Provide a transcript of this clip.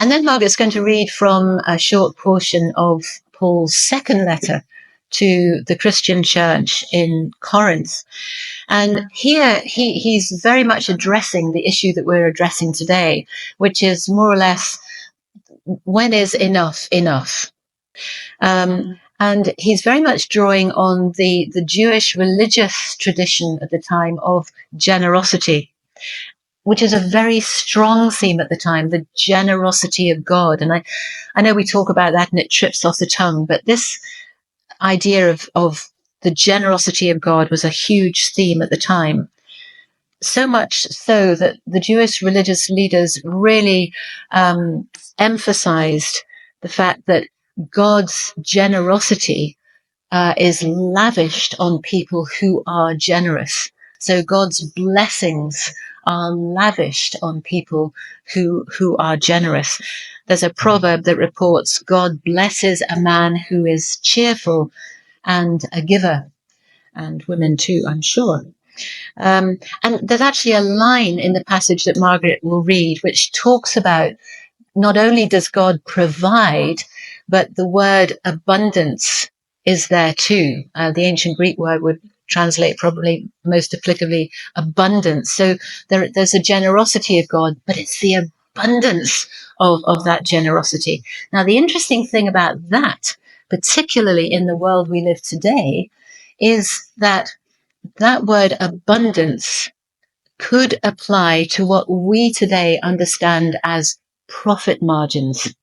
And then Margaret's going to read from a short portion of Paul's second letter to the Christian church in Corinth. And here he's very much addressing the issue that we're addressing today, which is more or less, when is enough enough? And he's very much drawing on the Jewish religious tradition at the time of generosity, which is a very strong theme at the time, the generosity of God. And I know we talk about that and it trips off the tongue, but this idea of the generosity of God was a huge theme at the time. So much so that the Jewish religious leaders really emphasized the fact that God's generosity is lavished on people who are generous. So God's blessings are lavished on people who are generous. There's a proverb that reports God blesses a man who is cheerful and a giver, and women too, I'm sure. And there's actually a line in the passage that Margaret will read which talks about not only does God provide, but the word abundance is there too. The ancient Greek word would translate probably most applicably abundance. So there's a generosity of God, but it's the abundance of that generosity. Now, the interesting thing about that, particularly in the world we live today, is that word abundance could apply to what we today understand as profit margins.